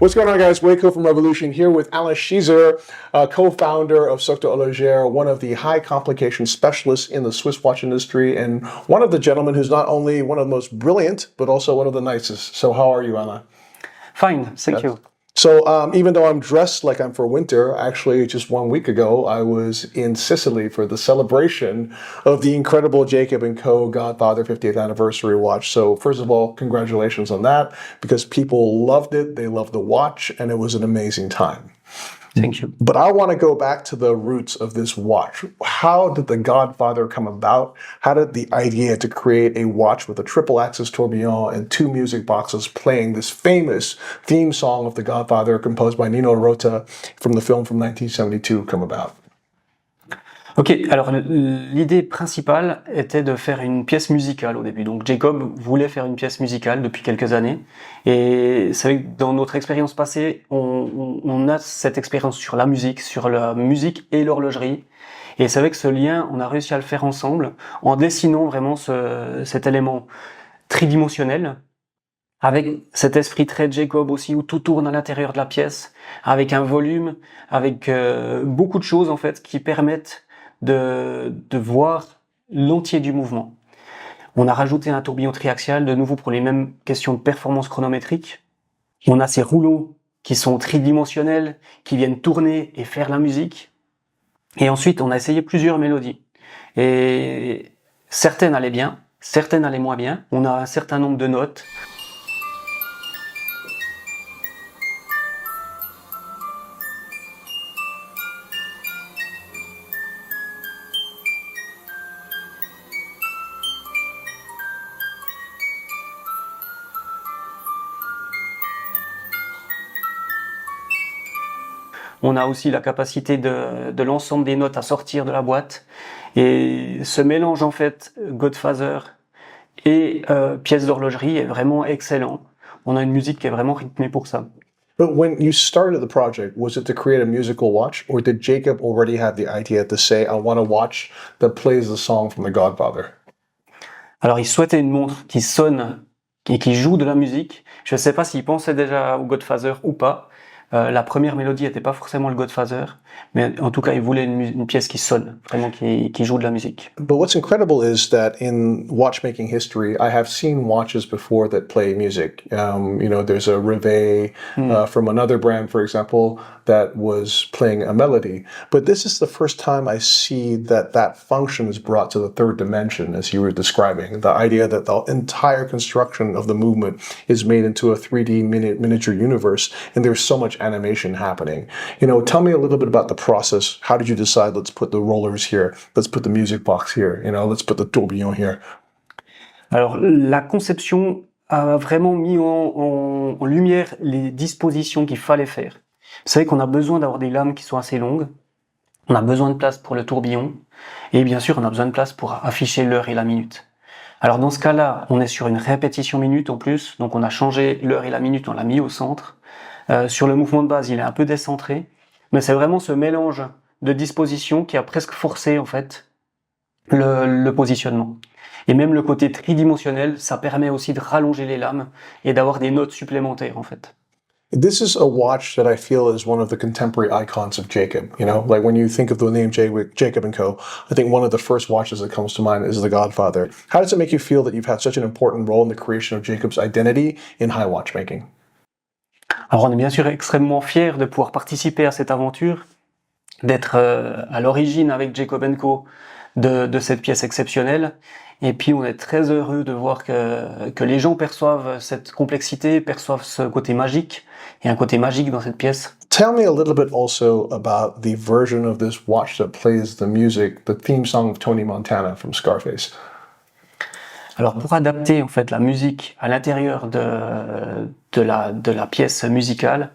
What's going on, guys? Waco from Revolution here with Alan Schieser, co-founder of Socte Horloger, one of the high complication specialists in the Swiss watch industry, and one of the gentlemen who's not only one of the most brilliant, but also one of the nicest. So how are you, Alan? Fine, thank you. So even though I'm dressed like I'm for winter, actually just 1 week ago, I was in Sicily for the celebration of the incredible Jacob & Co. Godfather 50th anniversary watch. So first of all, congratulations on that, because people loved it, they loved the watch, and it was an amazing time. Thank you. But I want to go back to the roots of this watch. How did the Godfather come about? How did the idea to create a watch with a triple axis tourbillon and two music boxes playing this famous theme song of the Godfather composed by Nino Rota from the film from 1972 come about? Ok, alors l'idée principale était de faire une pièce musicale au début. Donc Jacob voulait faire une pièce musicale depuis quelques années. Et c'est vrai que dans notre expérience passée, on a cette expérience sur la musique et l'horlogerie. Et c'est vrai que ce lien, on a réussi à le faire ensemble en dessinant vraiment cet élément tridimensionnel, avec cet esprit très Jacob aussi, où tout tourne à l'intérieur de la pièce, avec un volume, avec beaucoup de choses en fait qui permettent de voir l'entier du mouvement. On a rajouté un tourbillon triaxial, de nouveau pour les mêmes questions de performance chronométrique. On a ces rouleaux qui sont tridimensionnels, qui viennent tourner et faire la musique. Et ensuite, on a essayé plusieurs mélodies. Et certaines allaient bien, certaines allaient moins bien. On a un certain nombre de notes. On a aussi la capacité de l'ensemble des notes à sortir de la boîte. Et ce mélange, en fait, Godfather et pièce d'horlogerie est vraiment excellent. On a une musique qui est vraiment rythmée pour ça. But when you started the project, was it to create a musical watch, or did Jacob already have the idea to say, I want a watch that plays the song from The Godfather? Alors, il souhaitait une montre qui sonne et qui joue de la musique. Je ne sais pas s'il pensait déjà au Godfather ou pas. La première mélodie n'était pas forcément le Godfather, mais en tout cas, il voulait une pièce qui sonne, vraiment qui joue de la musique. But what's incredible is that in watchmaking history, I have seen watches before that play music. There's a Reveille from another brand, for example, that was playing a melody. But this is the first time I see that function is brought to the third dimension, as you were describing. The idea that the entire construction of the movement is made into a 3D miniature universe, and there's so much animation happening. Tell me a little bit about the process. How did you decide, let's put the rollers here, let's put the music box here, let's put the tourbillon here? Alors, la conception a vraiment mis en lumière les dispositions qu'il fallait faire. Vous savez qu'on a besoin d'avoir des lames qui sont assez longues, on a besoin de place pour le tourbillon, et bien sûr, on a besoin de place pour afficher l'heure et la minute. Alors dans ce cas-là, on est sur une répétition minute en plus, donc on a changé l'heure et la minute, on l'a mis au centre. Sur le mouvement de base, il est un peu décentré, mais c'est vraiment ce mélange de dispositions qui a presque forcé en fait le positionnement. Et même le côté tridimensionnel, ça permet aussi de rallonger les lames et d'avoir des notes supplémentaires en fait. This is a watch that I feel is one of the contemporary icons of Jacob. Like when you think of the name Jacob & Co., I think one of the first watches that comes to mind is the Godfather. How does it make you feel that you've had such an important role in the creation of Jacob's identity in high watchmaking? Alors on est bien sûr extrêmement fiers de pouvoir participer à cette aventure, d'être à l'origine avec Jacob & Co. de cette pièce exceptionnelle. Et puis on est très heureux de voir que les gens perçoivent cette complexité, perçoivent ce côté magique. Il y a un côté magique dans cette pièce. Tell me a little bit also about the version of this watch that plays the music, the theme song of Tony Montana from Scarface. Alors pour adapter en fait la musique à l'intérieur de la pièce musicale,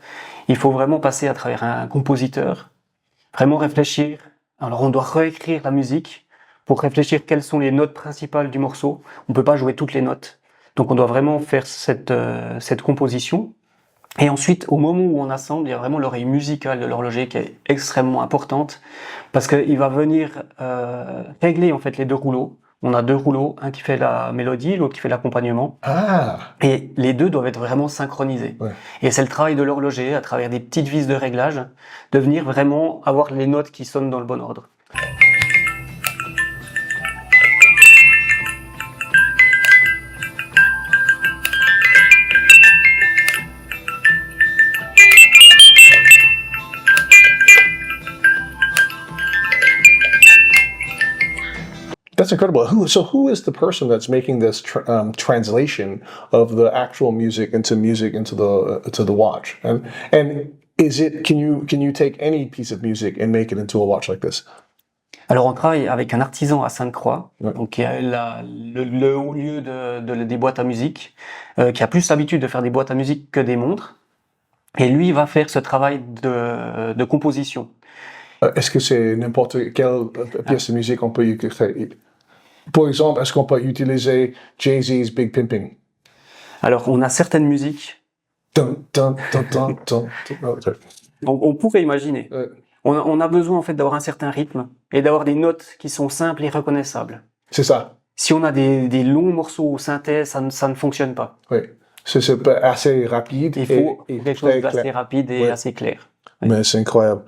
il faut vraiment passer à travers un compositeur, vraiment réfléchir. Alors on doit réécrire la musique pour réfléchir quelles sont les notes principales du morceau. On peut pas jouer toutes les notes, donc on doit vraiment faire cette composition. Et ensuite, au moment où on assemble, il y a vraiment l'oreille musicale de l'horloger qui est extrêmement importante parce qu'il va venir régler en fait les deux rouleaux On a deux rouleaux, un qui fait la mélodie, l'autre qui fait l'accompagnement. Ah, Et les deux doivent être vraiment synchronisés. ouais. Et c'est le travail de l'horloger, à travers des petites vis de réglage, de venir vraiment avoir les notes qui sonnent dans le bon ordre. That's incredible. Who is the person that's making this translation of the actual music into the watch? And is it can you take any piece of music and make it into a watch like this? Alors on travaille avec un artisan à Sainte-Croix, Ouais. donc qui a le haut lieu des boîtes à musique, qui a plus l'habitude de faire des boîtes à musique que des montres. Et lui va faire ce travail de composition. Est-ce que c'est n'importe quelle pièce de musique on peut utiliser? Par exemple, est-ce qu'on peut utiliser Jay-Z's Big Pimpin'? Alors on a certaines musiques, Dun, dun, dun, dun, dun, dun. Oh, sorry. on pourrait imaginer. Ouais. On a besoin en fait d'avoir un certain rythme et d'avoir des notes qui sont simples et reconnaissables. C'est ça. Si on a des longs morceaux au synthé, ça ne fonctionne pas. Oui. C'est pas assez rapide. Il faut et quelque chose très d'assez clair. rapide et Ouais. assez clair. Mais c'est incroyable.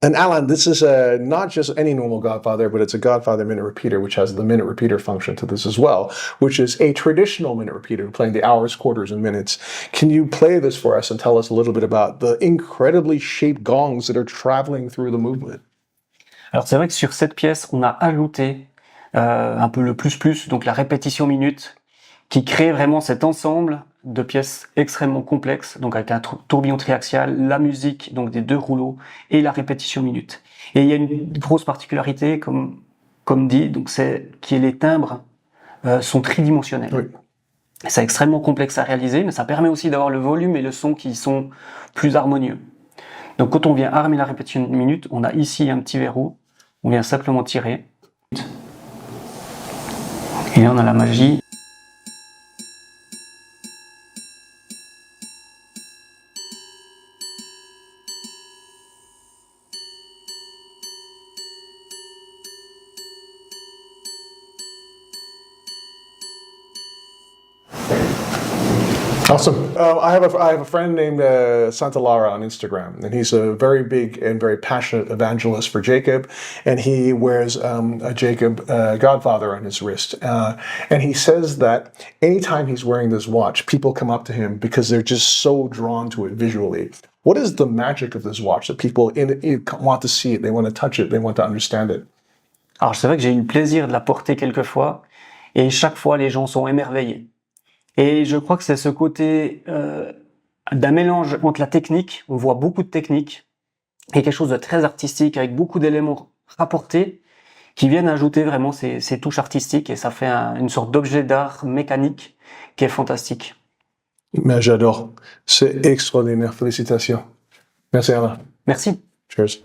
And Alan, this is not just any normal Godfather, but it's a Godfather minute repeater, which has the minute repeater function to this as well, which is a traditional minute repeater, playing the hours, quarters, and minutes. Can you play this for us and tell us a little bit about the incredibly shaped gongs that are traveling through the movement? Alors c'est vrai que sur cette pièce, on a ajouté un peu le plus, donc la répétition minute, qui crée vraiment cet ensemble de pièces extrêmement complexes, donc avec un tourbillon triaxial, la musique donc des deux rouleaux et la répétition minute. Et il y a une grosse particularité, comme dit, donc c'est que les timbres sont tridimensionnels. Oui. C'est extrêmement complexe à réaliser, mais ça permet aussi d'avoir le volume et le son qui sont plus harmonieux. Donc quand on vient armer la répétition minute, on a ici un petit verrou, on vient simplement tirer. Et là on a la magie. Awesome. I have a friend named Santa Lara on Instagram, and he's a very big and very passionate evangelist for Jacob, and he wears a Jacob Godfather on his wrist, and he says that anytime he's wearing this watch, people come up to him because they're just so drawn to it visually. What is the magic of this watch that people want to see it, they want to touch it, they want to understand it? Alors c'est vrai que j'ai eu le plaisir de la porter quelques fois, et chaque fois les gens sont émerveillés. Et je crois que c'est ce côté d'un mélange entre la technique, on voit beaucoup de technique, et quelque chose de très artistique, avec beaucoup d'éléments rapportés, qui viennent ajouter vraiment ces touches artistiques, et ça fait une sorte d'objet d'art mécanique qui est fantastique. Mais j'adore. C'est extraordinaire. Félicitations. Merci Alain. Merci. Cheers.